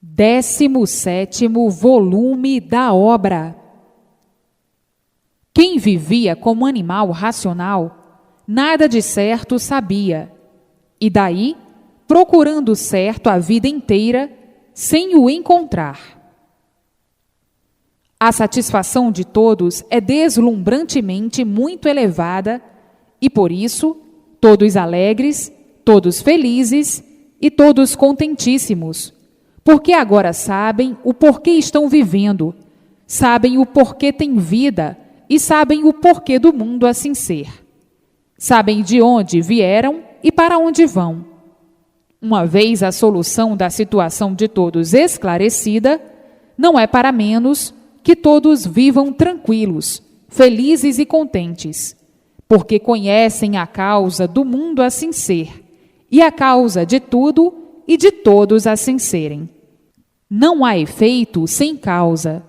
17º volume da obra. Quem vivia como animal racional, nada de certo sabia, e daí, procurando certo a vida inteira, sem o encontrar. A satisfação de todos é deslumbrantemente muito elevada, e por isso, todos alegres, todos felizes e todos contentíssimos, porque agora sabem o porquê estão vivendo, sabem o porquê têm vida e sabem o porquê do mundo assim ser. Sabem de onde vieram e para onde vão. Uma vez a solução da situação de todos esclarecida, não é para menos que todos vivam tranquilos, felizes e contentes, porque conhecem a causa do mundo assim ser, e a causa de tudo e de todos assim serem. Não há efeito sem causa.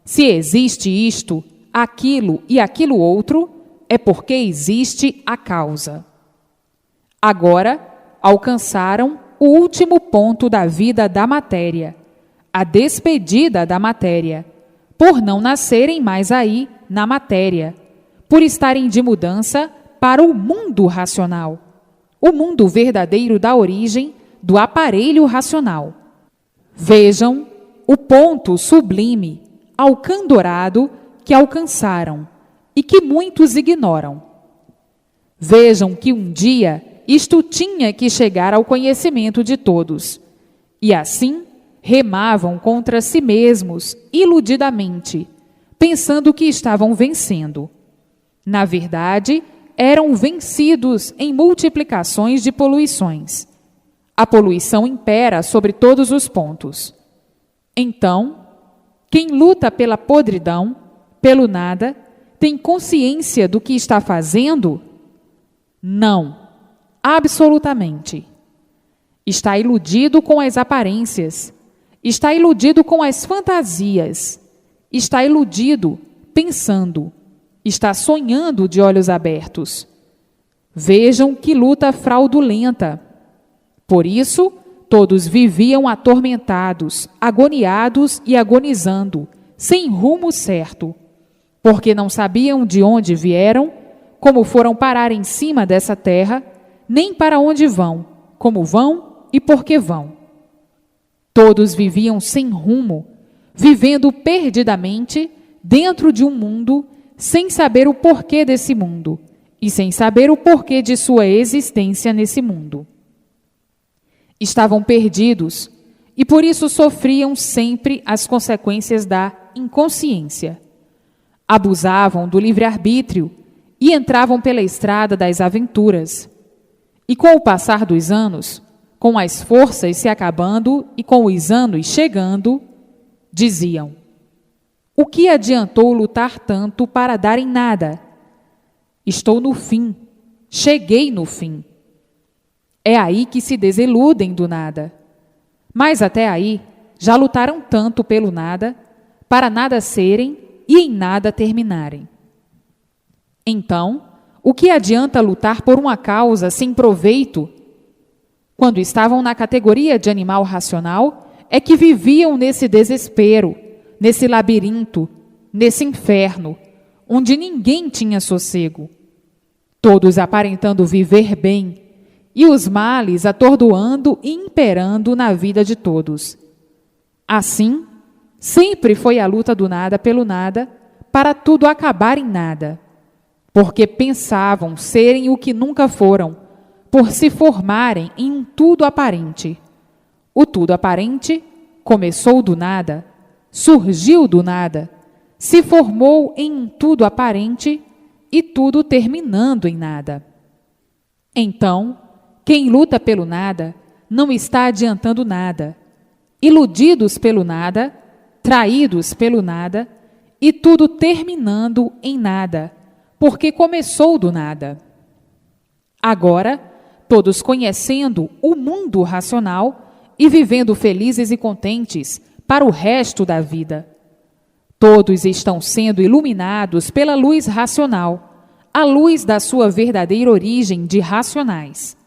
Se existe isto, aquilo e aquilo outro, é porque existe a causa. Agora, alcançaram o último ponto da vida da matéria, a despedida da matéria, por não nascerem mais aí na matéria, por estarem de mudança para o mundo racional, o mundo verdadeiro da origem do aparelho racional. Vejam o ponto sublime, alcandorado, que alcançaram e que muitos ignoram. Vejam que um dia isto tinha que chegar ao conhecimento de todos, e assim remavam contra si mesmos, iludidamente, pensando que estavam vencendo. Na verdade, eram vencidos em multiplicações de poluições. A poluição impera sobre todos os pontos. Então, quem luta pela podridão, pelo nada, tem consciência do que está fazendo? Não, absolutamente. Está iludido com as aparências, está iludido com as fantasias, está iludido pensando, está sonhando de olhos abertos. Vejam que luta fraudulenta. Por isso, todos viviam atormentados, agoniados e agonizando, sem rumo certo, porque não sabiam de onde vieram, como foram parar em cima dessa terra, nem para onde vão, como vão e por que vão. Todos viviam sem rumo, vivendo perdidamente dentro de um mundo, sem saber o porquê desse mundo e sem saber o porquê de sua existência nesse mundo. Estavam perdidos e por isso sofriam sempre as consequências da inconsciência. Abusavam do livre-arbítrio e entravam pela estrada das aventuras. E com o passar dos anos, com as forças se acabando e com os anos chegando, diziam: o que adiantou lutar tanto para dar em nada? Estou no fim, cheguei no fim. É aí que se desiludem do nada. Mas até aí, já lutaram tanto pelo nada, para nada serem e em nada terminarem. Então, o que adianta lutar por uma causa sem proveito? Quando estavam na categoria de animal racional, é que viviam nesse desespero, nesse labirinto, nesse inferno, onde ninguém tinha sossego. Todos aparentando viver bem, e os males atordoando e imperando na vida de todos. Assim, sempre foi a luta do nada pelo nada, para tudo acabar em nada, porque pensavam serem o que nunca foram, por se formarem em um tudo aparente. O tudo aparente começou do nada, surgiu do nada, se formou em um tudo aparente e tudo terminando em nada. Então, quem luta pelo nada não está adiantando nada, iludidos pelo nada, traídos pelo nada, e tudo terminando em nada, porque começou do nada. Agora, todos conhecendo o mundo racional e vivendo felizes e contentes para o resto da vida. Todos estão sendo iluminados pela luz racional, a luz da sua verdadeira origem de racionais.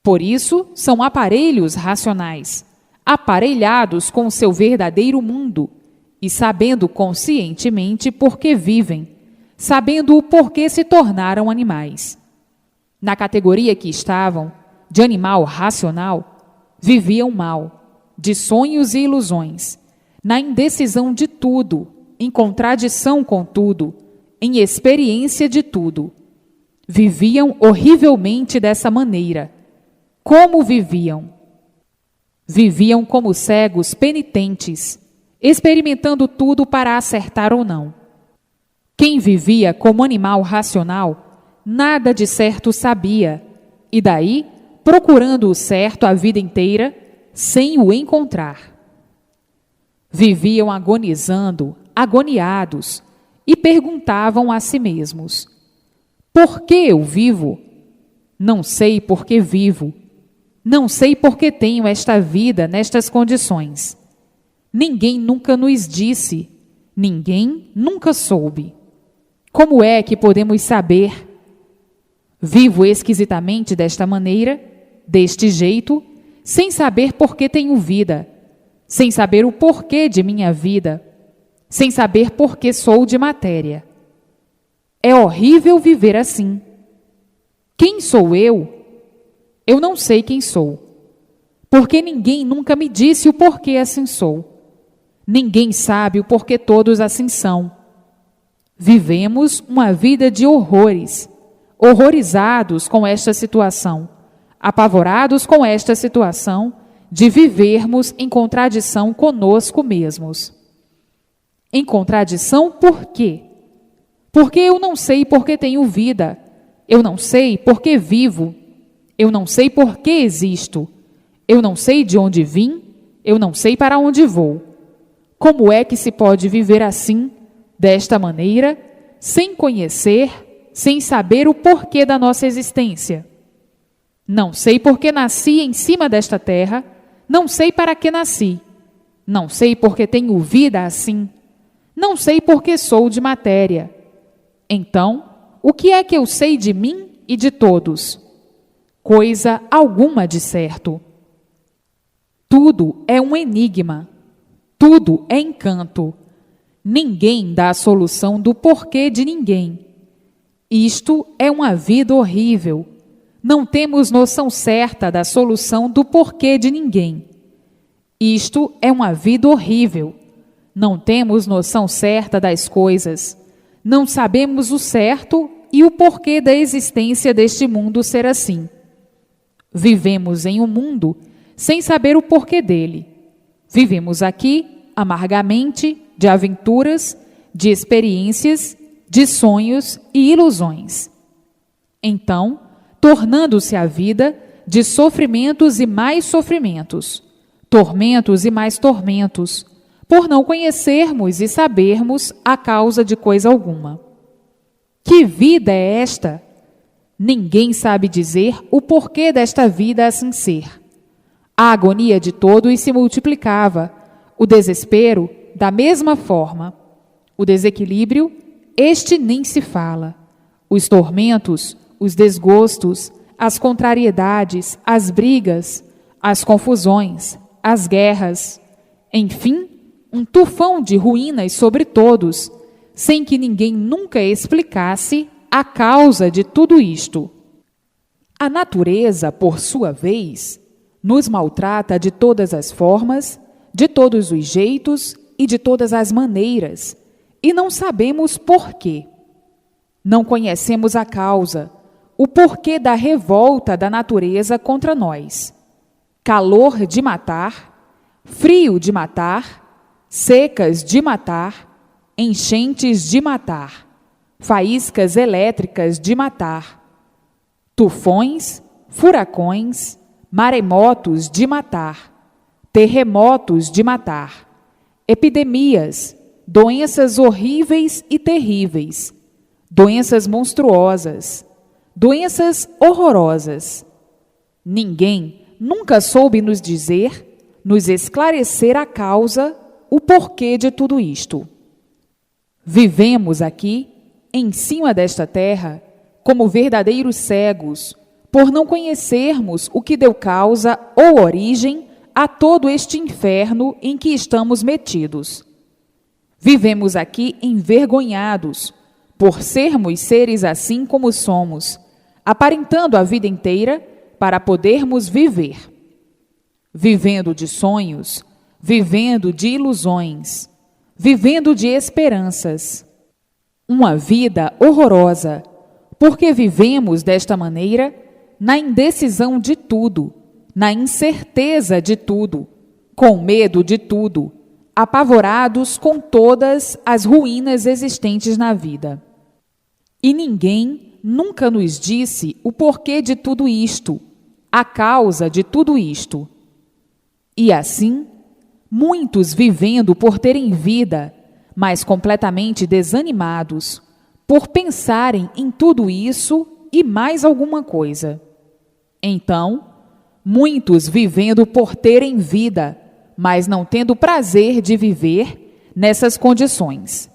Por isso, são aparelhos racionais, aparelhados com o seu verdadeiro mundo e sabendo conscientemente por que vivem, sabendo o porquê se tornaram animais. Na categoria que estavam, de animal racional, viviam mal, de sonhos e ilusões, na indecisão de tudo, em contradição com tudo, em experiência de tudo. Viviam horrivelmente dessa maneira. Como viviam? Viviam como cegos penitentes, experimentando tudo para acertar ou não. Quem vivia como animal racional, nada de certo sabia, e daí, procurando o certo a vida inteira, sem o encontrar. Viviam agonizando, agoniados, e perguntavam a si mesmos: por que eu vivo? Não sei por que vivo. Não sei por que tenho esta vida nestas condições. Ninguém nunca nos disse, ninguém nunca soube. Como é que podemos saber? Vivo esquisitamente desta maneira, deste jeito, sem saber por que tenho vida, sem saber o porquê de minha vida, sem saber por que sou de matéria. É horrível viver assim. Quem sou eu? Eu não sei quem sou, porque ninguém nunca me disse o porquê assim sou. Ninguém sabe o porquê todos assim são. Vivemos uma vida de horrores, horrorizados com esta situação, apavorados com esta situação de vivermos em contradição conosco mesmos. Em contradição por quê? Porque eu não sei por que tenho vida, eu não sei por que vivo, eu não sei por que existo, eu não sei de onde vim, eu não sei para onde vou. Como é que se pode viver assim, desta maneira, sem conhecer, sem saber o porquê da nossa existência? Não sei por que nasci em cima desta terra, não sei para que nasci, não sei por que tenho vida assim, não sei por que sou de matéria. Então, o que é que eu sei de mim e de todos? Coisa alguma de certo. Tudo é um enigma, tudo é encanto. Ninguém dá a solução do porquê de ninguém. Isto é uma vida horrível. Não temos noção certa da solução do porquê de ninguém. Isto é uma vida horrível. Não temos noção certa das coisas. Não sabemos o certo e o porquê da existência deste mundo ser assim. Vivemos em um mundo sem saber o porquê dele. Vivemos aqui amargamente de aventuras, de experiências, de sonhos e ilusões. Então, tornando-se a vida de sofrimentos e mais sofrimentos, tormentos e mais tormentos, por não conhecermos e sabermos a causa de coisa alguma. Que vida é esta? Ninguém sabe dizer o porquê desta vida assim ser. A agonia de todos se multiplicava, o desespero, da mesma forma. O desequilíbrio, este nem se fala. Os tormentos, os desgostos, as contrariedades, as brigas, as confusões, as guerras, enfim, um tufão de ruínas sobre todos, sem que ninguém nunca explicasse a causa de tudo isto. A natureza, por sua vez, nos maltrata de todas as formas, de todos os jeitos e de todas as maneiras, e não sabemos por quê. Não conhecemos a causa, o porquê da revolta da natureza contra nós. Calor de matar, frio de matar, secas de matar, enchentes de matar, faíscas elétricas de matar, tufões, furacões, maremotos de matar, terremotos de matar, epidemias, doenças horríveis e terríveis, doenças monstruosas, doenças horrorosas. Ninguém nunca soube nos dizer, nos esclarecer a causa, o porquê de tudo isto. Vivemos aqui, em cima desta terra, como verdadeiros cegos, por não conhecermos o que deu causa ou origem a todo este inferno em que estamos metidos. Vivemos aqui envergonhados, por sermos seres assim como somos, aparentando a vida inteira para podermos viver. Vivendo de sonhos, vivendo de ilusões, vivendo de esperanças. Uma vida horrorosa, porque vivemos desta maneira na indecisão de tudo, na incerteza de tudo, com medo de tudo, apavorados com todas as ruínas existentes na vida. E ninguém nunca nos disse o porquê de tudo isto, a causa de tudo isto. E assim, muitos vivendo por terem vida, mas completamente desanimados, por pensarem em tudo isso e mais alguma coisa. Então, muitos vivendo por terem vida, mas não tendo prazer de viver nessas condições.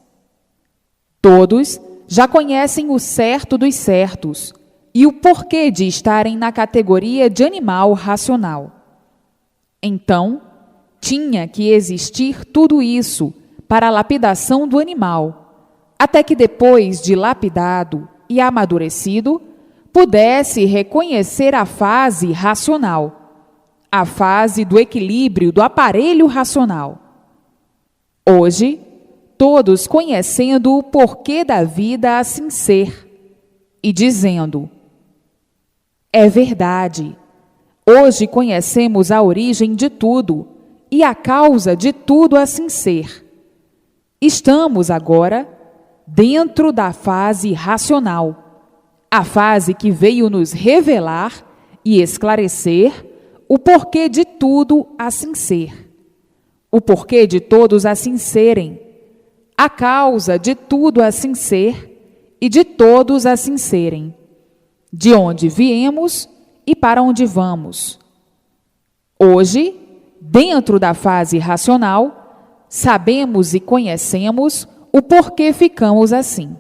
Todos já conhecem o certo dos certos e o porquê de estarem na categoria de animal racional. Então, tinha que existir tudo isso para a lapidação do animal, até que depois de lapidado e amadurecido, pudesse reconhecer a fase racional, a fase do equilíbrio do aparelho racional. Hoje, todos conhecendo o porquê da vida assim ser, e dizendo: é verdade, hoje conhecemos a origem de tudo e a causa de tudo assim ser. Estamos agora dentro da fase racional, a fase que veio nos revelar e esclarecer o porquê de tudo assim ser, o porquê de todos assim serem, a causa de tudo assim ser e de todos assim serem, de onde viemos e para onde vamos. Hoje, dentro da fase racional, sabemos e conhecemos o porquê ficamos assim.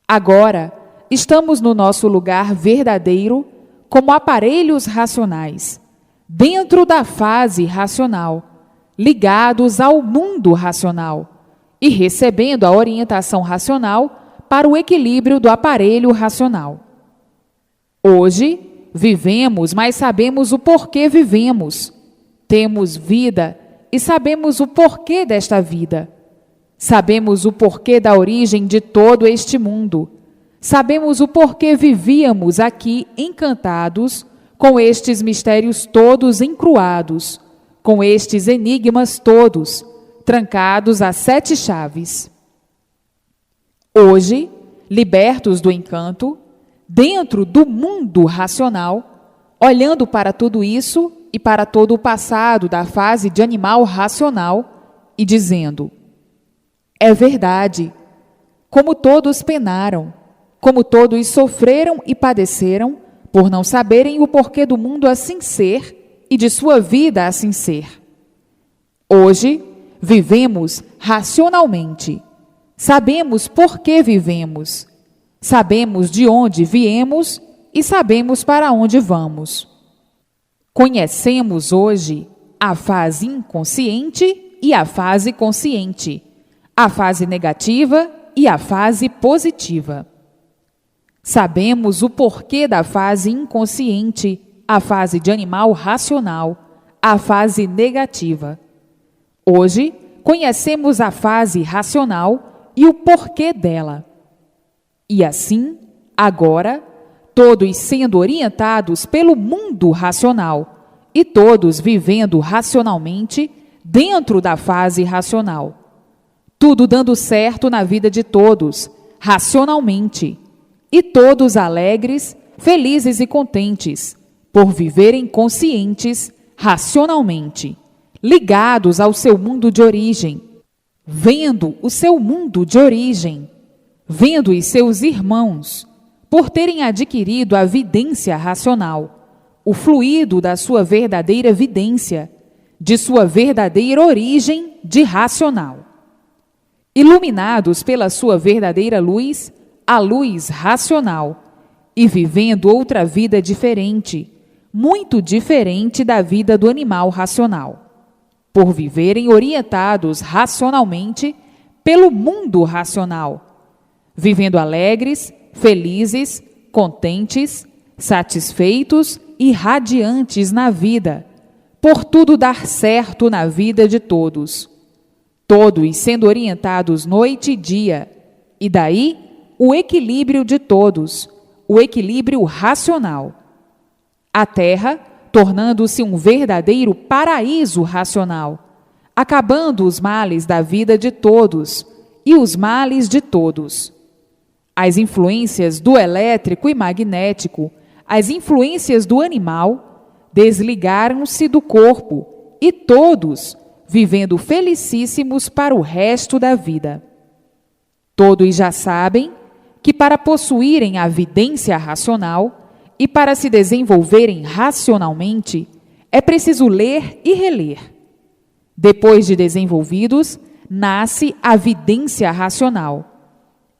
Agora, estamos no nosso lugar verdadeiro como aparelhos racionais, dentro da fase racional, ligados ao mundo racional e recebendo a orientação racional para o equilíbrio do aparelho racional. Hoje, vivemos, mas sabemos o porquê vivemos. Temos vida e sabemos o porquê desta vida. Sabemos o porquê da origem de todo este mundo. Sabemos o porquê vivíamos aqui encantados com estes mistérios todos encruados, com estes enigmas todos, trancados a 7 chaves. Hoje, libertos do encanto, dentro do mundo racional, olhando para tudo isso e para todo o passado da fase de animal racional e dizendo: é verdade, como todos penaram, como todos sofreram e padeceram, por não saberem o porquê do mundo assim ser e de sua vida assim ser. Hoje, vivemos racionalmente. Sabemos por que vivemos. Sabemos de onde viemos e sabemos para onde vamos. Conhecemos hoje a fase inconsciente e a fase consciente, a fase negativa e a fase positiva. Sabemos o porquê da fase inconsciente, a fase de animal racional, a fase negativa. Hoje, conhecemos a fase racional e o porquê dela. E assim, agora, todos sendo orientados pelo mundo racional e todos vivendo racionalmente dentro da fase racional. Tudo dando certo na vida de todos, racionalmente. E todos alegres, felizes e contentes, por viverem conscientes, racionalmente, ligados ao seu mundo de origem, vendo o seu mundo de origem, vendo os seus irmãos, por terem adquirido a vidência racional, o fluido da sua verdadeira vidência, de sua verdadeira origem de racional. Iluminados pela sua verdadeira luz, a luz racional, e vivendo outra vida diferente, muito diferente da vida do animal racional, por viverem orientados racionalmente pelo mundo racional, vivendo alegres, felizes, contentes, satisfeitos e radiantes na vida, por tudo dar certo na vida de todos, todos sendo orientados noite e dia, e daí o equilíbrio de todos, o equilíbrio racional. A Terra tornando-se um verdadeiro paraíso racional, acabando os males da vida de todos e os males de todos. As influências do elétrico e magnético, as influências do animal, desligaram-se do corpo e todos vivendo felicíssimos para o resto da vida. Todos já sabem que para possuírem a vidência racional e para se desenvolverem racionalmente, é preciso ler e reler. Depois de desenvolvidos, nasce a vidência racional.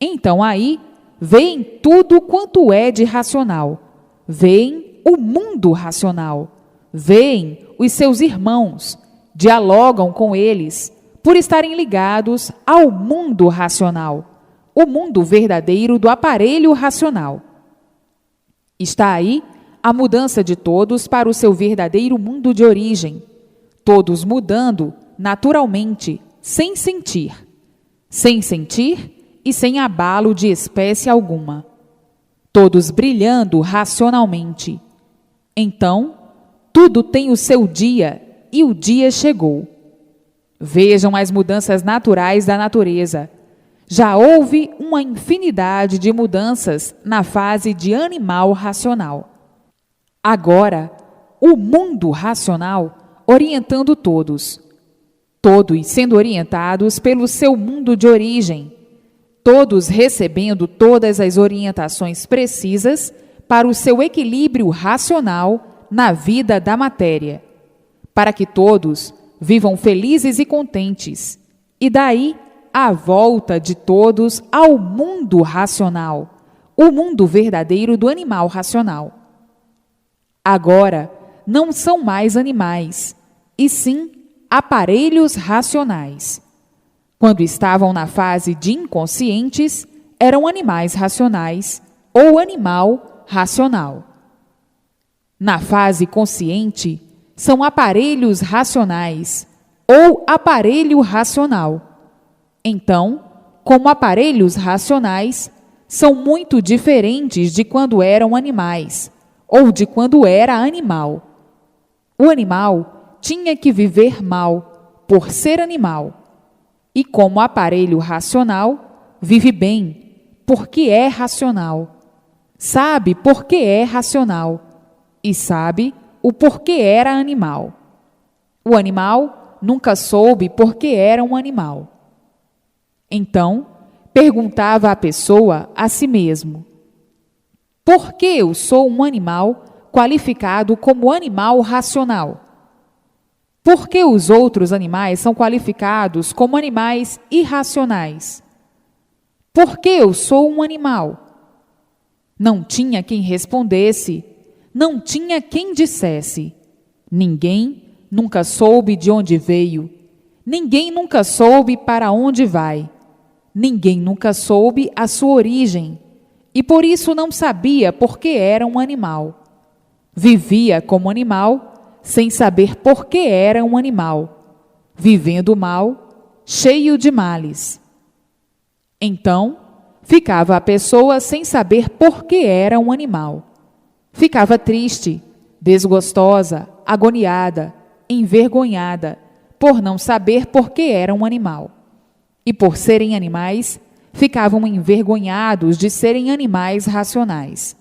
Então aí, veem tudo quanto é de racional. Veem o mundo racional. Veem os seus irmãos. Dialogam com eles, por estarem ligados ao mundo racional, o mundo verdadeiro do aparelho racional. Está aí a mudança de todos para o seu verdadeiro mundo de origem, todos mudando naturalmente, sem sentir e sem abalo de espécie alguma, todos brilhando racionalmente. Então, tudo tem o seu dia e o dia chegou. Vejam as mudanças naturais da natureza. Já houve uma infinidade de mudanças na fase de animal racional. Agora, o mundo racional orientando todos, todos sendo orientados pelo seu mundo de origem, todos recebendo todas as orientações precisas para o seu equilíbrio racional na vida da matéria, para que todos vivam felizes e contentes, e daí a volta de todos ao mundo racional, o mundo verdadeiro do animal racional. Agora, não são mais animais, e sim aparelhos racionais. Quando estavam na fase de inconscientes, eram animais racionais ou animal racional. Na fase consciente, são aparelhos racionais ou aparelho racional. Então, como aparelhos racionais, são muito diferentes de quando eram animais ou de quando era animal. O animal tinha que viver mal por ser animal, e como aparelho racional, vive bem porque é racional, sabe por que é racional e sabe o porquê era animal. O animal nunca soube por que era um animal. Então, perguntava a pessoa a si mesmo: por que eu sou um animal qualificado como animal racional? Por que os outros animais são qualificados como animais irracionais? Por que eu sou um animal? Não tinha quem respondesse, não tinha quem dissesse. Ninguém nunca soube de onde veio, ninguém nunca soube para onde vai, ninguém nunca soube a sua origem, e por isso não sabia por que era um animal. Vivia como animal, sem saber por que era um animal, vivendo mal, cheio de males. Então, ficava a pessoa sem saber por que era um animal. Ficava triste, desgostosa, agoniada, envergonhada, por não saber por que era um animal. E por serem animais, ficavam envergonhados de serem animais racionais.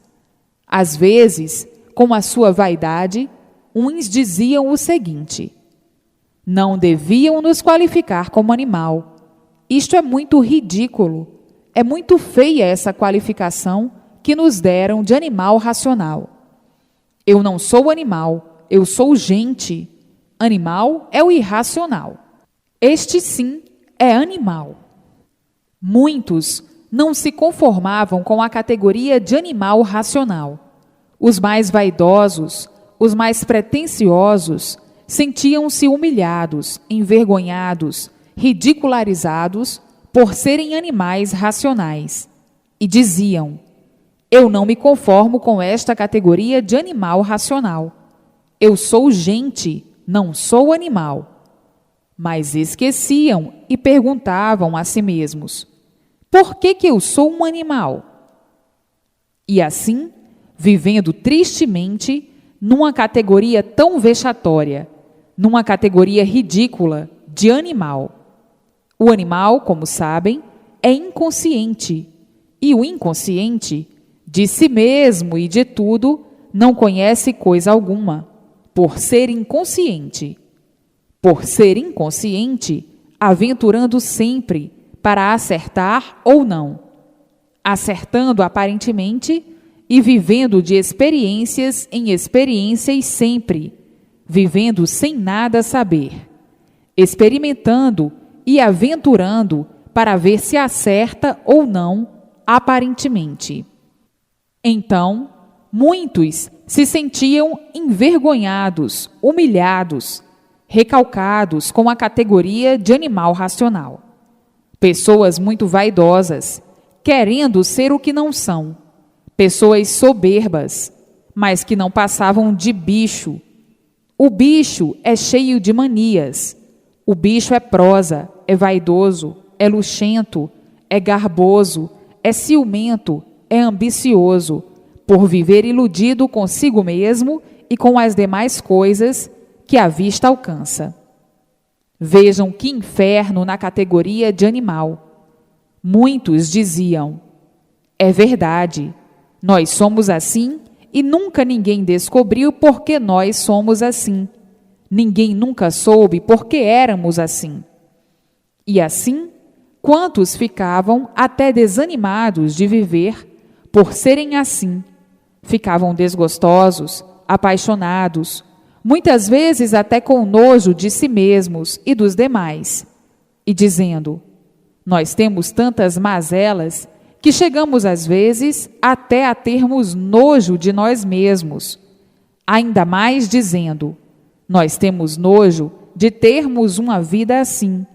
Às vezes, com a sua vaidade, uns diziam o seguinte: não deviam nos qualificar como animal. Isto é muito ridículo. É muito feia essa qualificação que nos deram de animal racional. Eu não sou animal, eu sou gente. Animal é o irracional. Este sim é animal. Muitos não se conformavam com a categoria de animal racional. Os mais vaidosos, os mais pretensiosos, sentiam-se humilhados, envergonhados, ridicularizados por serem animais racionais. E diziam: eu não me conformo com esta categoria de animal racional. Eu sou gente, não sou animal. Mas esqueciam e perguntavam a si mesmos: por que eu sou um animal? E assim, vivendo tristemente numa categoria tão vexatória, numa categoria ridícula de animal. O animal, como sabem, é inconsciente, e o inconsciente, de si mesmo e de tudo, não conhece coisa alguma, por ser inconsciente. Por ser inconsciente, aventurando sempre para acertar ou não, acertando aparentemente e vivendo de experiências em experiências sempre, vivendo sem nada saber, experimentando e aventurando para ver se acerta ou não, aparentemente. Então, muitos se sentiam envergonhados, humilhados, recalcados com a categoria de animal racional. Pessoas muito vaidosas, querendo ser o que não são. Pessoas soberbas, mas que não passavam de bicho. O bicho é cheio de manias. O bicho é prosa, é vaidoso, é luxento, é garboso, é ciumento, é ambicioso, por viver iludido consigo mesmo e com as demais coisas que a vista alcança. Vejam que inferno na categoria de animal. Muitos diziam: é verdade, nós somos assim e nunca ninguém descobriu por que nós somos assim. Ninguém nunca soube por que éramos assim. E assim, quantos ficavam até desanimados de viver por serem assim? Ficavam desgostosos, apaixonados, muitas vezes até com nojo de si mesmos e dos demais, e dizendo: nós temos tantas mazelas que chegamos às vezes até a termos nojo de nós mesmos. Ainda mais dizendo: nós temos nojo de termos uma vida assim.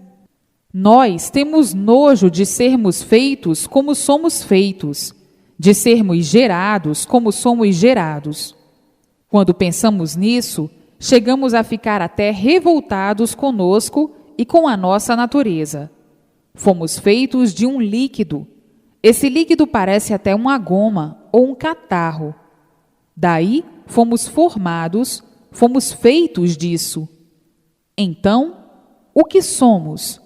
Nós temos nojo de sermos feitos como somos feitos, de sermos gerados como somos gerados. Quando pensamos nisso, chegamos a ficar até revoltados conosco e com a nossa natureza. Fomos feitos de um líquido. Esse líquido parece até uma goma ou um catarro. Daí fomos formados, fomos feitos disso. Então, o que somos?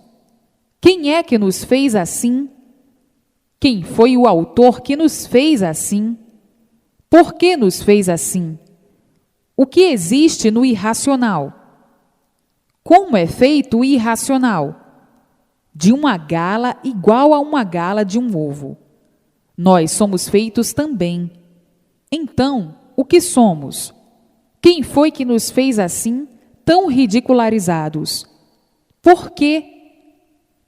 Quem é que nos fez assim? Quem foi o autor que nos fez assim? Por que nos fez assim? O que existe no irracional? Como é feito o irracional? De uma gala igual a uma gala de um ovo. Nós somos feitos também. Então, o que somos? Quem foi que nos fez assim, tão ridicularizados? Por quê?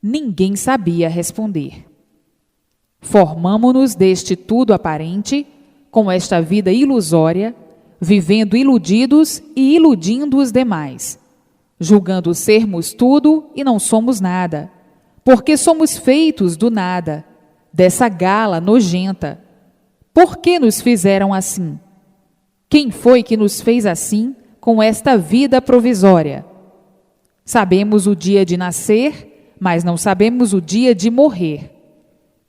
Ninguém sabia responder. Formamo-nos deste tudo aparente, com esta vida ilusória, vivendo iludidos e iludindo os demais, julgando sermos tudo e não somos nada, porque somos feitos do nada, dessa gala nojenta. Por que nos fizeram assim? Quem foi que nos fez assim, com esta vida provisória? Sabemos o dia de nascer, mas não sabemos o dia de morrer.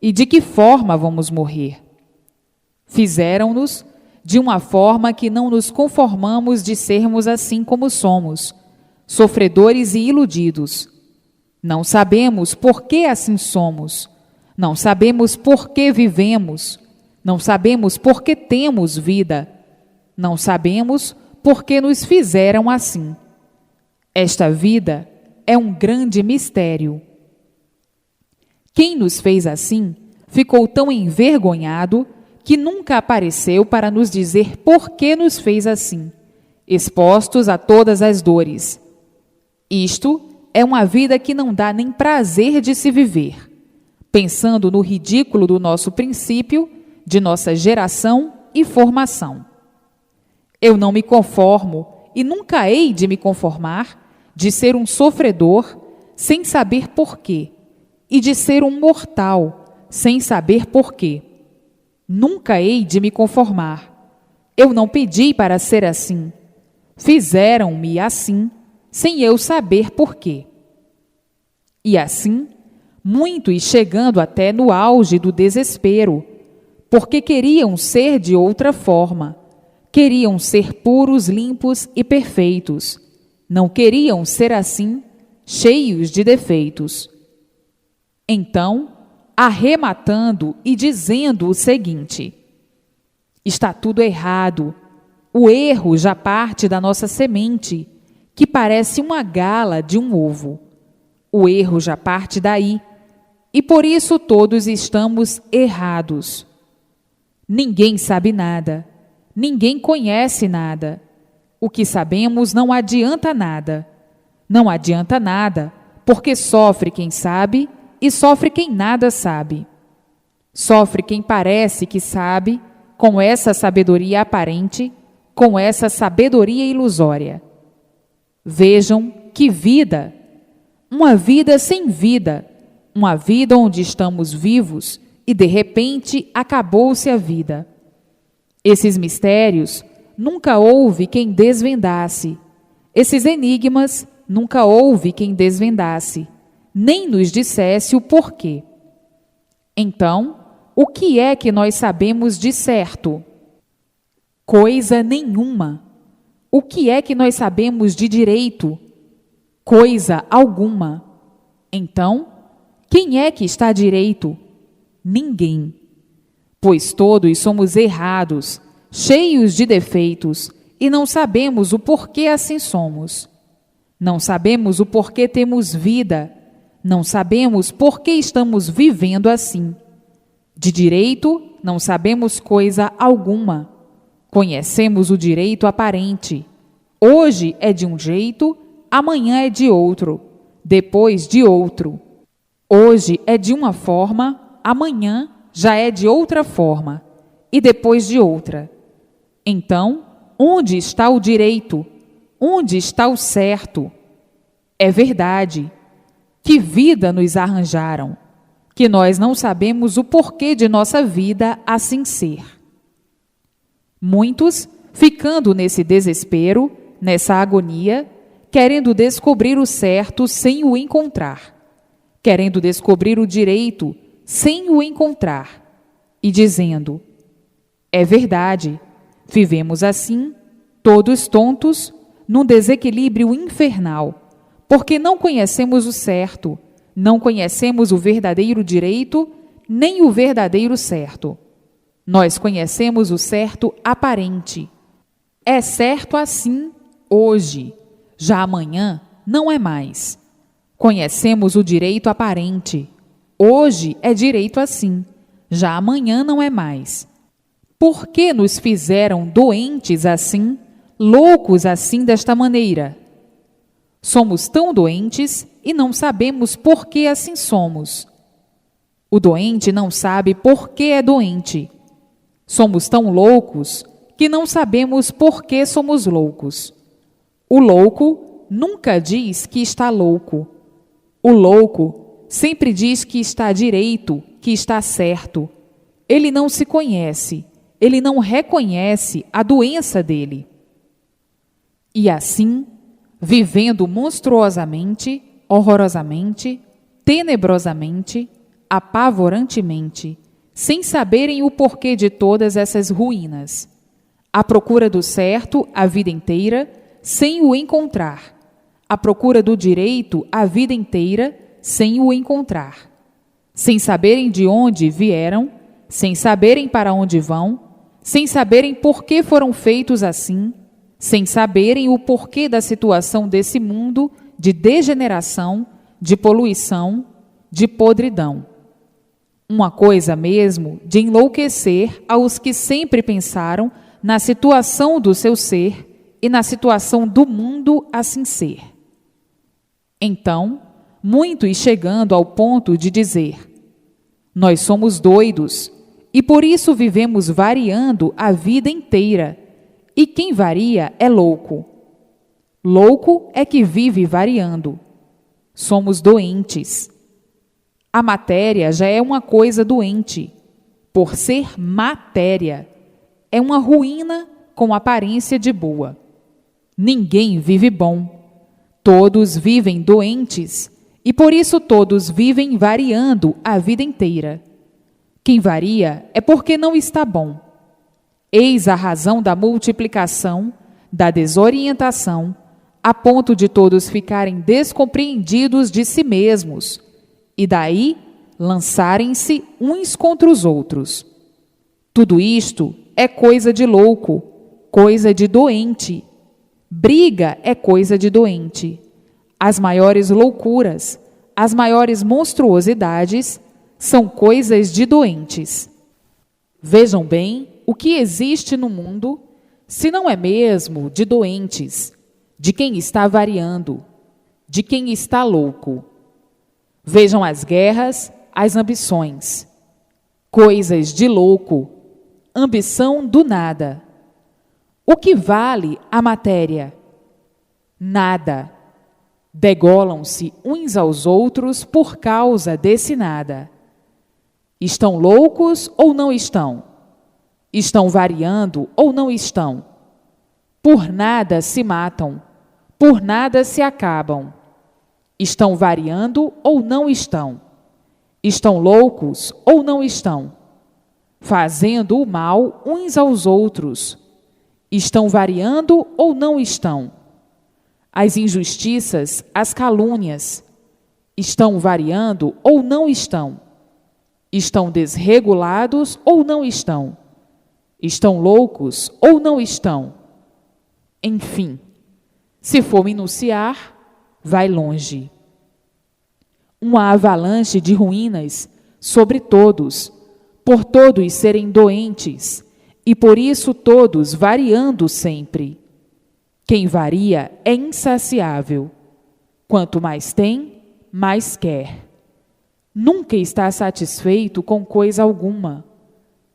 E de que forma vamos morrer? Fizeram-nos de uma forma que não nos conformamos de sermos assim como somos, sofredores e iludidos. Não sabemos por que assim somos, não sabemos por que vivemos, não sabemos por que temos vida, não sabemos por que nos fizeram assim. Esta vida é um grande mistério. Quem nos fez assim ficou tão envergonhado que nunca apareceu para nos dizer por que nos fez assim, expostos a todas as dores. Isto é uma vida que não dá nem prazer de se viver, pensando no ridículo do nosso princípio, de nossa geração e formação. Eu não me conformo e nunca hei de me conformar de ser um sofredor sem saber porquê e de ser um mortal sem saber porquê. Nunca hei de me conformar. Eu não pedi para ser assim. Fizeram-me assim, sem eu saber porquê. E assim, muitos chegando até no auge do desespero, porque queriam ser de outra forma, queriam ser puros, limpos e perfeitos, não queriam ser assim, cheios de defeitos. Então, arrematando e dizendo o seguinte: está tudo errado, o erro já parte da nossa semente, que parece uma gala de um ovo. O erro já parte daí, e por isso todos estamos errados. Ninguém sabe nada, ninguém conhece nada. O que sabemos não adianta nada. Não adianta nada, porque sofre quem sabe e sofre quem nada sabe. Sofre quem parece que sabe, com essa sabedoria aparente, com essa sabedoria ilusória. Vejam que vida! Uma vida sem vida, uma vida onde estamos vivos e de repente acabou-se a vida. Esses mistérios nunca houve quem desvendasse. Esses enigmas nunca houve quem desvendasse, nem nos dissesse o porquê. Então, o que é que nós sabemos de certo? Coisa nenhuma. O que é que nós sabemos de direito? Coisa alguma. Então, quem é que está direito? Ninguém. Pois todos somos errados, cheios de defeitos, e não sabemos o porquê assim somos. Não sabemos o porquê temos vida, não sabemos por que estamos vivendo assim. De direito, não sabemos coisa alguma. Conhecemos o direito aparente. Hoje é de um jeito, amanhã é de outro, depois de outro. Hoje é de uma forma, amanhã já é de outra forma, e depois de outra. Então, onde está o direito? Onde está o certo? É verdade. Que vida nos arranjaram, que nós não sabemos o porquê de nossa vida assim ser. Muitos, ficando nesse desespero, nessa agonia, querendo descobrir o certo sem o encontrar, querendo descobrir o direito sem o encontrar, e dizendo: é verdade, vivemos assim, todos tontos, num desequilíbrio infernal, porque não conhecemos o certo, não conhecemos o verdadeiro direito, nem o verdadeiro certo. Nós conhecemos o certo aparente. É certo assim hoje, já amanhã não é mais. Conhecemos o direito aparente. Hoje é direito assim, já amanhã não é mais. Por que nos fizeram doentes assim, loucos assim desta maneira? Somos tão doentes e não sabemos por que assim somos. O doente não sabe por que é doente. Somos tão loucos que não sabemos por que somos loucos. O louco nunca diz que está louco. O louco sempre diz que está direito, que está certo. Ele não se conhece, ele não reconhece a doença dele. E assim, vivendo monstruosamente, horrorosamente, tenebrosamente, apavorantemente, sem saberem o porquê de todas essas ruínas, à procura do certo a vida inteira, sem o encontrar, à procura do direito a vida inteira, sem o encontrar, sem saberem de onde vieram, sem saberem para onde vão, sem saberem por que foram feitos assim, sem saberem o porquê da situação desse mundo de degeneração, de poluição, de podridão. Uma coisa mesmo de enlouquecer aos que sempre pensaram na situação do seu ser e na situação do mundo assim ser. Então, muitos chegando ao ponto de dizer: nós somos doidos e por isso vivemos variando a vida inteira, E quem varia é louco. Louco é que vive variando. Somos doentes. A matéria já é uma coisa doente, por ser matéria. É uma ruína com aparência de boa. Ninguém vive bom. Todos vivem doentes, e por isso todos vivem variando a vida inteira. Quem varia é porque não está bom. Eis a razão da multiplicação, da desorientação, a ponto de todos ficarem descompreendidos de si mesmos, e daí lançarem-se uns contra os outros. Tudo isto é coisa de louco, coisa de doente. Briga é coisa de doente. As maiores loucuras, as maiores monstruosidades são coisas de doentes. Vejam bem o que existe no mundo, se não é mesmo de doentes, de quem está variando, de quem está louco. Vejam as guerras, as ambições. Coisas de louco, ambição do nada. O que vale a matéria? Nada. Degolam-se uns aos outros por causa desse nada. Estão loucos ou não estão? Estão variando ou não estão? Por nada se matam, por nada se acabam. Estão variando ou não estão? Estão loucos ou não estão? Fazendo o mal uns aos outros. Estão variando ou não estão? As injustiças, as calúnias, estão variando ou não estão? Estão desregulados ou não estão? Estão loucos ou não estão? Enfim, se for enunciar, vai longe. Uma avalanche de ruínas sobre todos, por todos serem doentes, e por isso todos variando sempre. Quem varia é insaciável. Quanto mais tem, mais quer. Nunca está satisfeito com coisa alguma.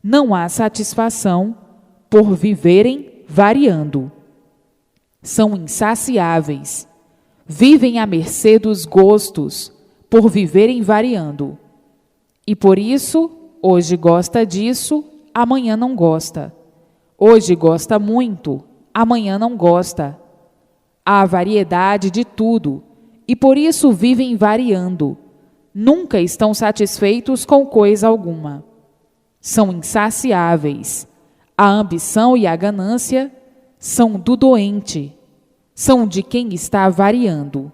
Não há satisfação por viverem variando. São insaciáveis. Vivem à mercê dos gostos por viverem variando. E por isso, hoje gosta disso, amanhã não gosta. Hoje gosta muito, amanhã não gosta. Há variedade de tudo, e por isso vivem variando. Nunca estão satisfeitos com coisa alguma. São insaciáveis. A ambição e a ganância são do doente, são de quem está variando.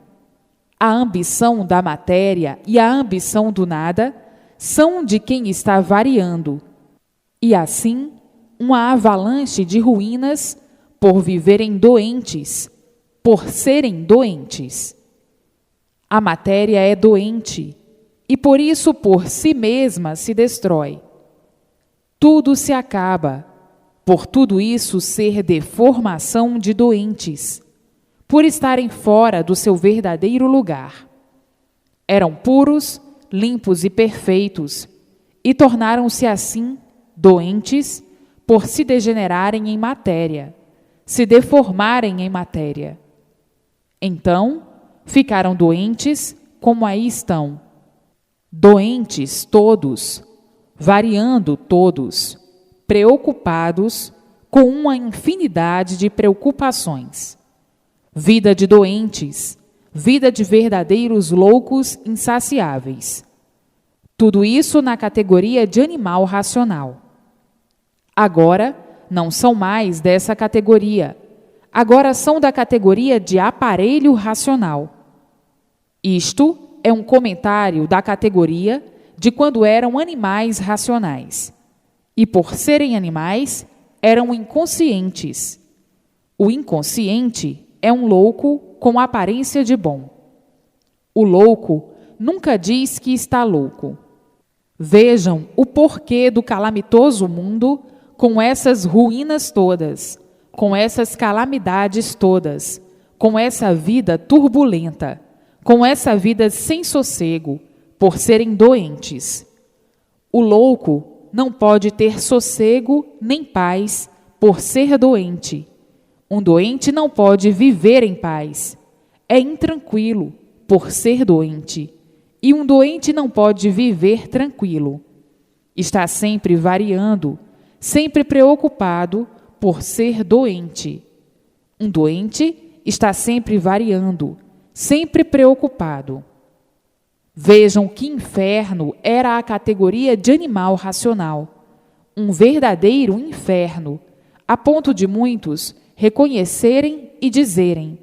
A ambição da matéria e a ambição do nada são de quem está variando. E assim, uma avalanche de ruínas por viverem doentes, por serem doentes. A matéria é doente e por isso por si mesma se destrói. Tudo se acaba, por tudo isso ser deformação de doentes, por estarem fora do seu verdadeiro lugar. Eram puros, limpos e perfeitos, e tornaram-se assim doentes por se degenerarem em matéria, se deformarem em matéria. Então, ficaram doentes como aí estão. Doentes todos, variando todos, preocupados com uma infinidade de preocupações. Vida de doentes, vida de verdadeiros loucos insaciáveis. Tudo isso na categoria de animal racional. Agora, não são mais dessa categoria. Agora são da categoria de aparelho racional. Isto é um comentário da categoria de quando eram animais racionais. E por serem animais, eram inconscientes. O inconsciente é um louco com aparência de bom. O louco nunca diz que está louco. Vejam o porquê do calamitoso mundo com essas ruínas todas, com essas calamidades todas, com essa vida turbulenta, com essa vida sem sossego, por serem doentes. O louco não pode ter sossego nem paz por ser doente, Um doente não pode viver em paz. É intranquilo por ser doente. E um doente não pode viver tranquilo. Está sempre variando, sempre preocupado por ser doente. Um doente está sempre variando, sempre preocupado. Vejam que inferno era a categoria de animal racional. Um verdadeiro inferno, a ponto de muitos reconhecerem e dizerem: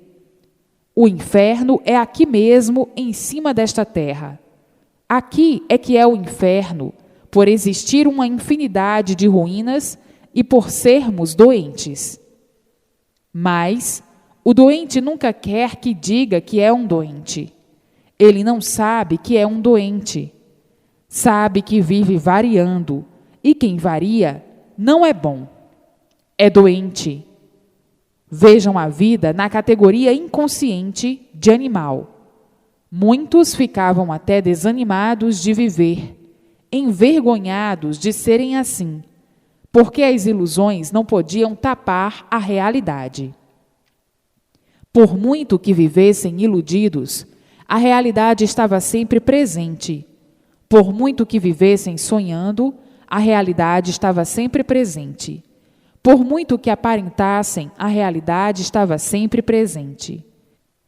o inferno é aqui mesmo, em cima desta terra. Aqui é que é o inferno, por existir uma infinidade de ruínas e por sermos doentes. Mas o doente nunca quer que diga que é um doente. Ele não sabe que é um doente. Sabe que vive variando, e quem varia não é bom. É doente. Vejam a vida na categoria inconsciente de animal. Muitos ficavam até desanimados de viver, envergonhados de serem assim, porque as ilusões não podiam tapar a realidade. Por muito que vivessem iludidos, a realidade estava sempre presente. Por muito que vivessem sonhando, a realidade estava sempre presente. Por muito que aparentassem, a realidade estava sempre presente.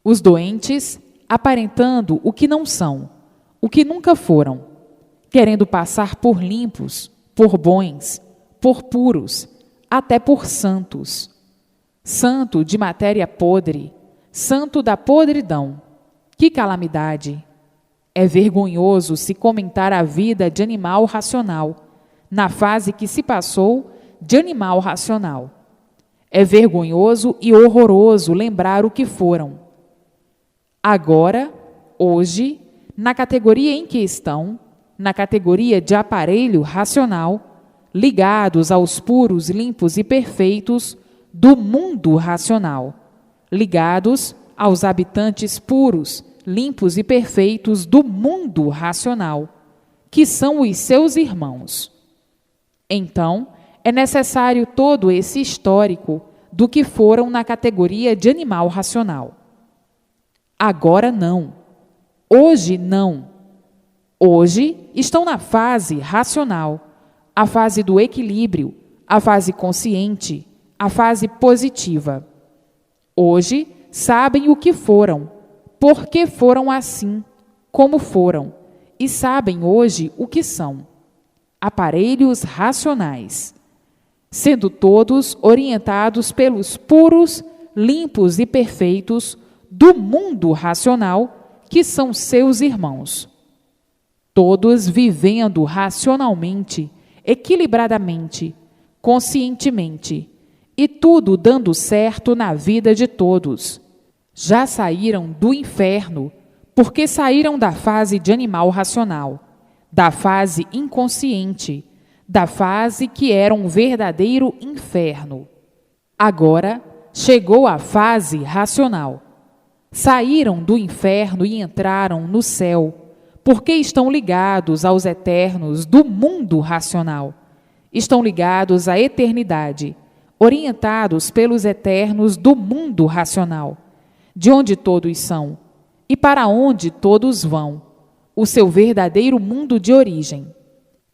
Os doentes, aparentando o que não são, o que nunca foram, querendo passar por limpos, por bons, por puros, até por santos. Santo de matéria podre, santo da podridão. Que calamidade! É vergonhoso se comentar a vida de animal racional, na fase que se passou de animal racional. É vergonhoso e horroroso lembrar o que foram. Agora, hoje, na categoria em que estão, na categoria de aparelho racional, ligados aos puros, limpos e perfeitos do mundo racional, ligados aos habitantes puros, limpos e perfeitos do mundo racional, que são os seus irmãos. Então, é necessário todo esse histórico do que foram na categoria de animal racional. Agora não. Hoje não. Hoje estão na fase racional, a fase do equilíbrio, a fase consciente, a fase positiva. Hoje sabem o que foram, por que foram assim, como foram, e sabem hoje o que são. Aparelhos racionais, sendo todos orientados pelos puros, limpos e perfeitos do mundo racional, que são seus irmãos. Todos vivendo racionalmente, equilibradamente, conscientemente, e tudo dando certo na vida de todos. Já saíram do inferno, porque saíram da fase de animal racional, da fase inconsciente, da fase que era um verdadeiro inferno. Agora chegou a fase racional. Saíram do inferno e entraram no céu, porque estão ligados aos eternos do mundo racional. Estão ligados à eternidade, orientados pelos eternos do mundo racional, de onde todos são e para onde todos vão, o seu verdadeiro mundo de origem.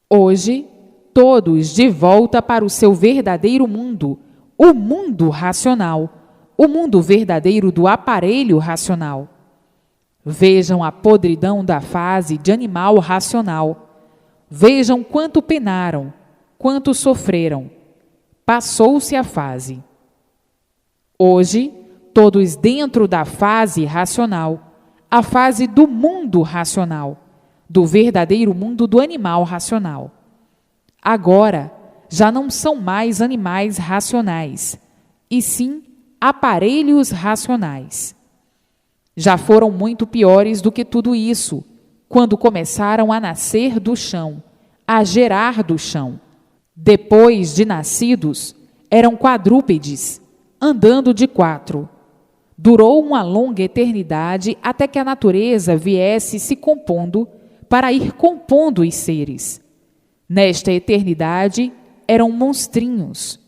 Hoje, todos de volta para o seu verdadeiro mundo, o mundo racional, o mundo verdadeiro do aparelho racional. Vejam a podridão da fase de animal racional. Vejam quanto penaram, quanto sofreram. Passou-se a fase. Hoje, todos dentro da fase racional, a fase do mundo racional, do verdadeiro mundo do animal racional. Agora, já não são mais animais racionais, e sim aparelhos racionais. Já foram muito piores do que tudo isso, quando começaram a nascer do chão, a gerar do chão. Depois de nascidos, eram quadrúpedes, andando de 4. Durou uma longa eternidade até que a natureza viesse se compondo para ir compondo os seres. Nesta eternidade, eram monstrinhos.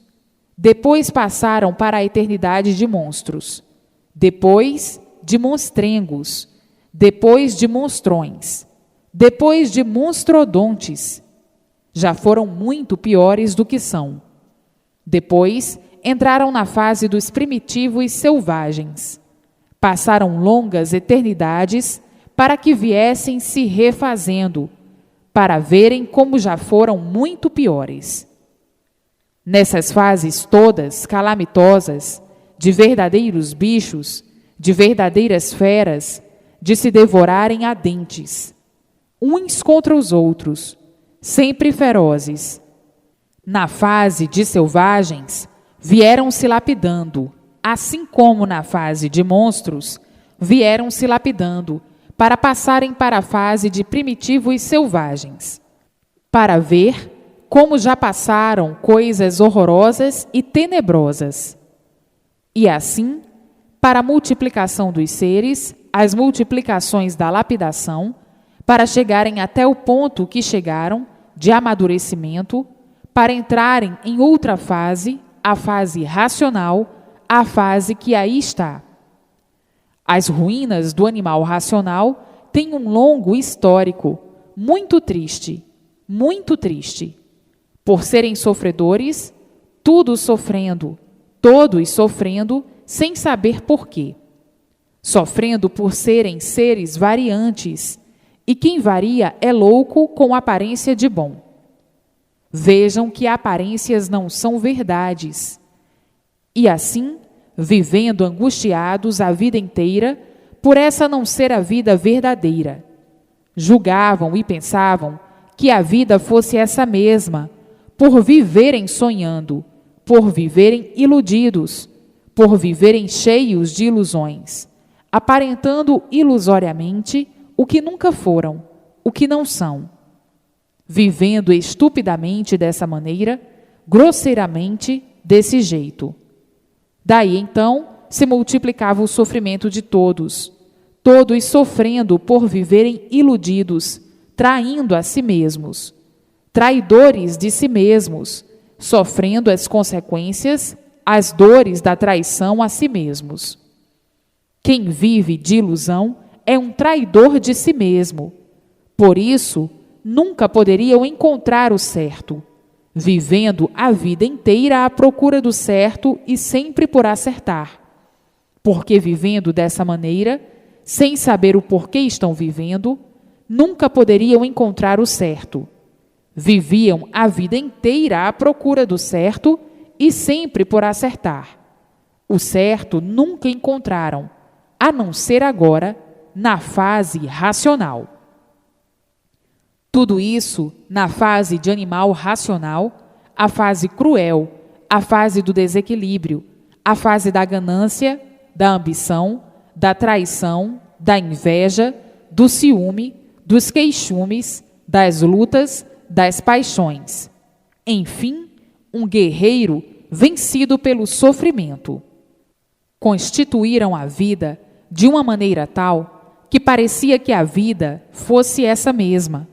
Depois passaram para a eternidade de monstros, depois de monstrengos, depois de monstrões, depois de monstrodontes. Já foram muito piores do que são. Depois entraram na fase dos primitivos selvagens. Passaram longas eternidades para que viessem se refazendo, para verem como já foram muito piores. Nessas fases todas calamitosas, de verdadeiros bichos, de verdadeiras feras, de se devorarem a dentes, uns contra os outros, sempre ferozes. Na fase de selvagens, vieram se lapidando, assim como na fase de monstros, vieram se lapidando, para passarem para a fase de primitivos selvagens, para ver como já passaram coisas horrorosas e tenebrosas. E assim, para a multiplicação dos seres, as multiplicações da lapidação, para chegarem até o ponto que chegaram, de amadurecimento, para entrarem em outra fase, a fase racional, a fase que aí está. As ruínas do animal racional têm um longo histórico, muito triste, por serem sofredores, tudo sofrendo, todos sofrendo, sem saber por quê. Sofrendo por serem seres variantes, e quem varia é louco com aparência de bom. Vejam que aparências não são verdades. E assim, vivendo angustiados a vida inteira, por essa não ser a vida verdadeira. Julgavam e pensavam que a vida fosse essa mesma, por viverem sonhando, por viverem iludidos, por viverem cheios de ilusões, aparentando ilusoriamente o que nunca foram, o que não são. Vivendo estupidamente dessa maneira, grosseiramente desse jeito. Daí então se multiplicava o sofrimento de todos, todos sofrendo por viverem iludidos, traindo a si mesmos, traidores de si mesmos, sofrendo as consequências, as dores da traição a si mesmos. Quem vive de ilusão é um traidor de si mesmo. Por isso, nunca poderiam encontrar o certo, vivendo a vida inteira à procura do certo e sempre por acertar. Porque vivendo dessa maneira, sem saber o porquê estão vivendo, nunca poderiam encontrar o certo. Viviam a vida inteira à procura do certo e sempre por acertar. O certo nunca encontraram, a não ser agora, na fase racional. Tudo isso na fase de animal racional, a fase cruel, a fase do desequilíbrio, a fase da ganância, da ambição, da traição, da inveja, do ciúme, dos queixumes, das lutas, das paixões. Enfim, um guerreiro vencido pelo sofrimento. Constituíram a vida de uma maneira tal que parecia que a vida fosse essa mesma.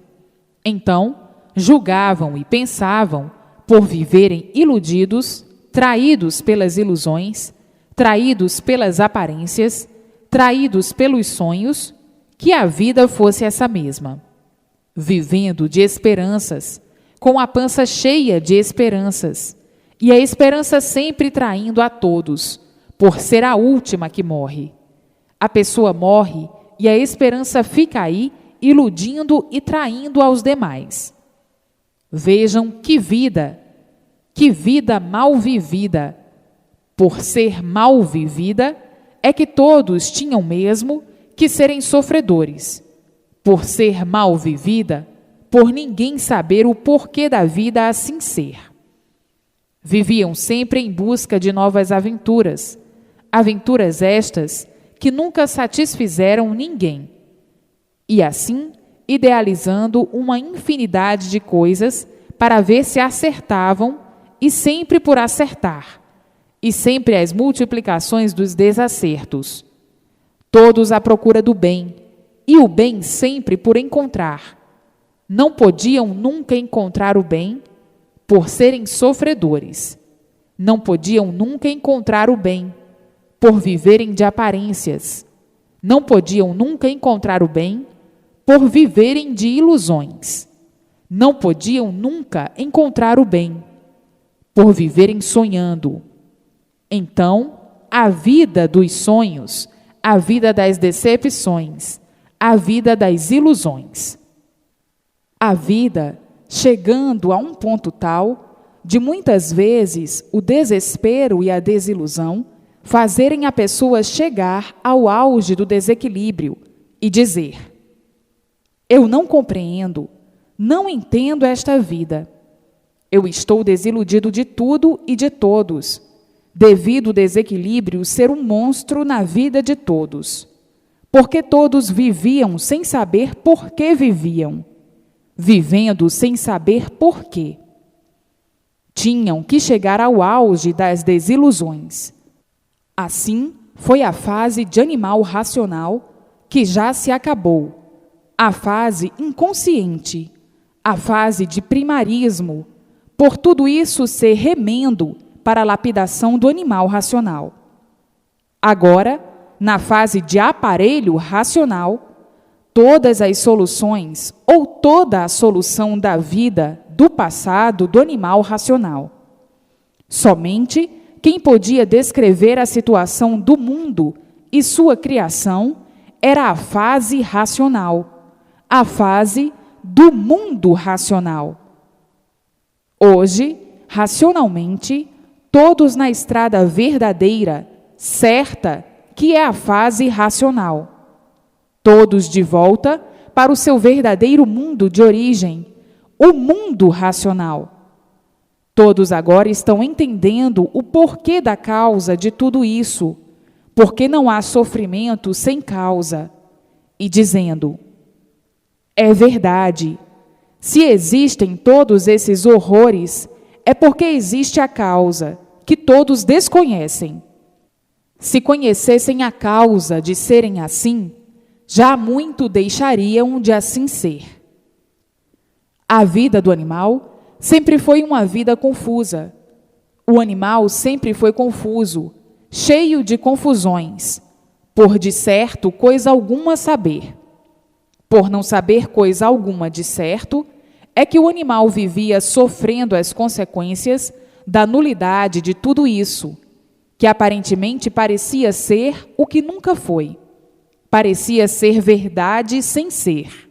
Então, julgavam e pensavam, por viverem iludidos, traídos pelas ilusões, traídos pelas aparências, traídos pelos sonhos, que a vida fosse essa mesma. Vivendo de esperanças, com a pança cheia de esperanças, e a esperança sempre traindo a todos, por ser a última que morre. A pessoa morre e a esperança fica aí, iludindo e traindo aos demais. Vejam que vida mal vivida. Por ser mal vivida, é que todos tinham mesmo que serem sofredores. Por ser mal vivida, por ninguém saber o porquê da vida assim ser. Viviam sempre em busca de novas aventuras, aventuras estas que nunca satisfizeram ninguém. E assim, idealizando uma infinidade de coisas para ver se acertavam e sempre por acertar, e sempre as multiplicações dos desacertos. Todos à procura do bem, e o bem sempre por encontrar. Não podiam nunca encontrar o bem por serem sofredores. Não podiam nunca encontrar o bem, por viverem de aparências. Não podiam nunca encontrar o bem, por viverem de ilusões. Não podiam nunca encontrar o bem, por viverem sonhando. Então, a vida dos sonhos, a vida das decepções, a vida das ilusões. A vida chegando a um ponto tal de muitas vezes o desespero e a desilusão fazerem a pessoa chegar ao auge do desequilíbrio e dizer: eu não compreendo, não entendo esta vida. Eu estou desiludido de tudo e de todos, devido ao desequilíbrio ser um monstro na vida de todos. Porque todos viviam sem saber por que viviam, vivendo sem saber por quê. Tinham que chegar ao auge das desilusões. Assim, foi a fase de animal racional que já se acabou, a fase inconsciente, a fase de primarismo, por tudo isso ser remendo para a lapidação do animal racional. Agora, na fase de aparelho racional, todas as soluções ou toda a solução da vida do passado do animal racional. Somente quem podia descrever a situação do mundo e sua criação era a fase racional, a fase do mundo racional. Hoje, racionalmente, todos na estrada verdadeira, certa, que é a fase racional. Todos de volta para o seu verdadeiro mundo de origem, o mundo racional. Todos agora estão entendendo o porquê da causa de tudo isso, porque não há sofrimento sem causa, e dizendo: é verdade, se existem todos esses horrores, é porque existe a causa, que todos desconhecem. Se conhecessem a causa de serem assim, já muito deixariam de assim ser. A vida do animal sempre foi uma vida confusa. O animal sempre foi confuso, cheio de confusões, por de certo coisa alguma saber. Por não saber coisa alguma de certo, é que o animal vivia sofrendo as consequências da nulidade de tudo isso, que aparentemente parecia ser o que nunca foi. Parecia ser verdade sem ser.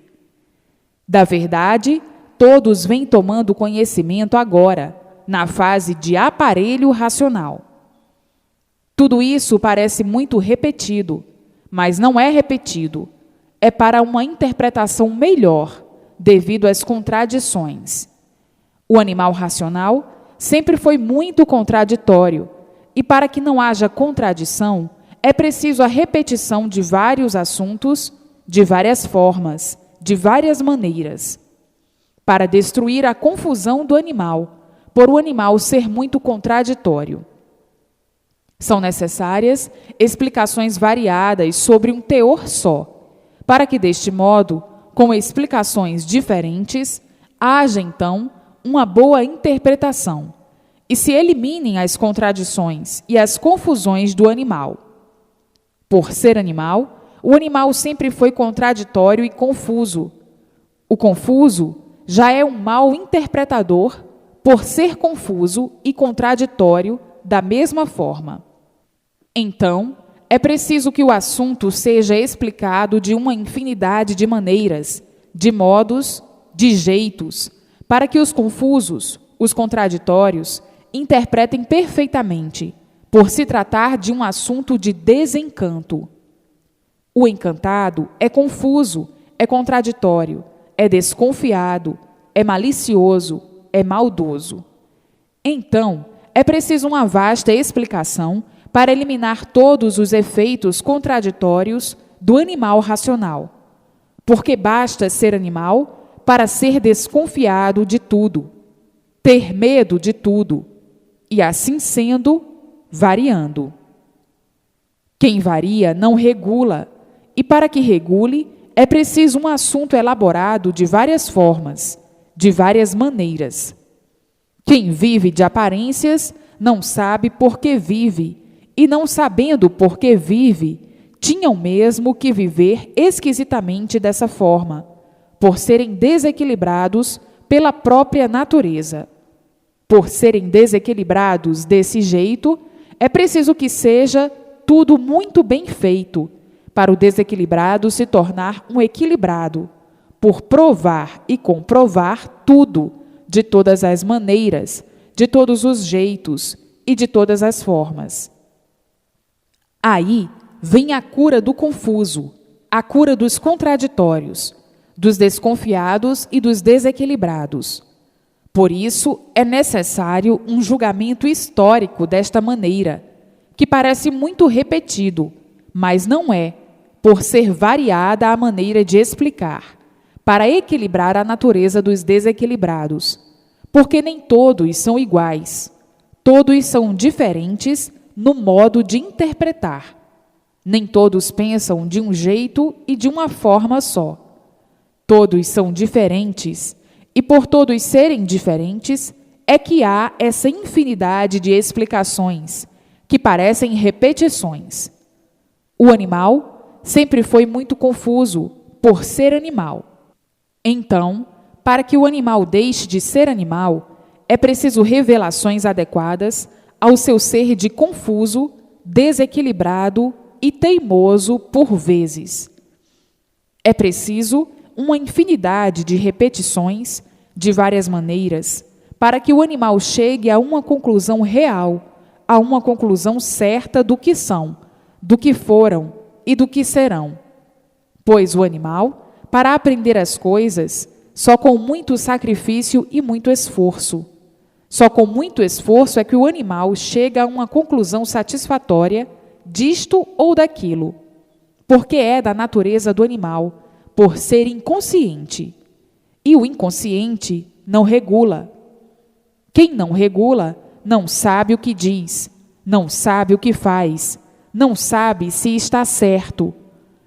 Da verdade, todos vêm tomando conhecimento agora, na fase de aparelho racional. Tudo isso parece muito repetido, mas não é repetido. É para uma interpretação melhor, devido às contradições. O animal racional sempre foi muito contraditório, e para que não haja contradição, é preciso a repetição de vários assuntos, de várias formas, de várias maneiras, para destruir a confusão do animal, por o animal ser muito contraditório. São necessárias explicações variadas sobre um teor só, para que, deste modo, com explicações diferentes, haja, então, uma boa interpretação, e se eliminem as contradições e as confusões do animal. Por ser animal, o animal sempre foi contraditório e confuso. O confuso já é um mau interpretador por ser confuso e contraditório da mesma forma. Então, é preciso que o assunto seja explicado de uma infinidade de maneiras, de modos, de jeitos, para que os confusos, os contraditórios, interpretem perfeitamente, por se tratar de um assunto de desencanto. O encantado é confuso, é contraditório, é desconfiado, é malicioso, é maldoso. Então, é preciso uma vasta explicação para eliminar todos os efeitos contraditórios do animal racional, porque basta ser animal para ser desconfiado de tudo, ter medo de tudo, e assim sendo, variando. Quem varia não regula, e para que regule, é preciso um assunto elaborado de várias formas, de várias maneiras. Quem vive de aparências não sabe por que vive, e não sabendo por que vive, tinham mesmo que viver esquisitamente dessa forma, por serem desequilibrados pela própria natureza. Por serem desequilibrados desse jeito, é preciso que seja tudo muito bem feito, para o desequilibrado se tornar um equilibrado, por provar e comprovar tudo, de todas as maneiras, de todos os jeitos e de todas as formas. Aí vem a cura do confuso, a cura dos contraditórios, dos desconfiados e dos desequilibrados. Por isso, é necessário um julgamento histórico desta maneira, que parece muito repetido, mas não é, por ser variada a maneira de explicar, para equilibrar a natureza dos desequilibrados, porque nem todos são iguais, todos são diferentes no modo de interpretar. Nem todos pensam de um jeito e de uma forma só. Todos são diferentes, e por todos serem diferentes, é que há essa infinidade de explicações, que parecem repetições. O animal sempre foi muito confuso, por ser animal. Então, para que o animal deixe de ser animal, é preciso revelações adequadas ao seu ser de confuso, desequilibrado e teimoso por vezes. É preciso uma infinidade de repetições, de várias maneiras, para que o animal chegue a uma conclusão real, a uma conclusão certa do que são, do que foram e do que serão. Pois o animal, para aprender as coisas, só com muito sacrifício e muito esforço. Só com muito esforço é que o animal chega a uma conclusão satisfatória disto ou daquilo, porque é da natureza do animal, por ser inconsciente. E o inconsciente não regula. Quem não regula não sabe o que diz, não sabe o que faz, não sabe se está certo,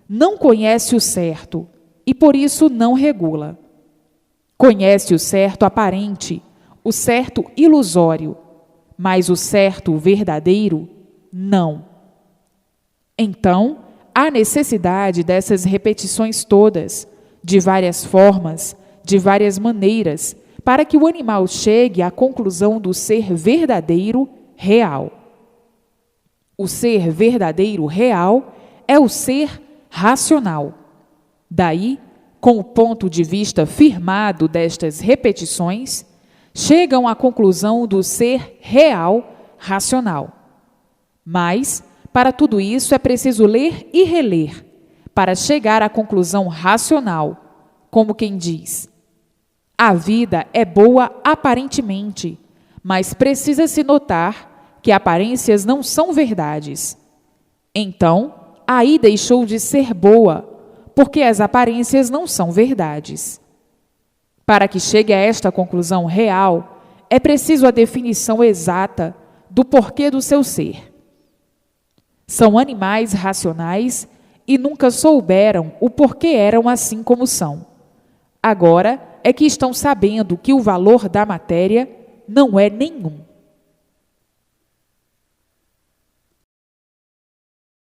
não conhece o certo e por isso não regula. Conhece o certo aparente, o certo ilusório, mas o certo verdadeiro, não. Então, há necessidade dessas repetições todas, de várias formas, de várias maneiras, para que o animal chegue à conclusão do ser verdadeiro, real. O ser verdadeiro, real, é o ser racional. Daí, com o ponto de vista firmado destas repetições, chegam à conclusão do ser real, racional. Mas, para tudo isso, é preciso ler e reler, para chegar à conclusão racional, como quem diz: a vida é boa aparentemente, mas precisa-se notar que aparências não são verdades. Então, aí deixou de ser boa, porque as aparências não são verdades. Para que chegue a esta conclusão real, é preciso a definição exata do porquê do seu ser. São animais racionais e nunca souberam o porquê eram assim como são. Agora é que estão sabendo que o valor da matéria não é nenhum.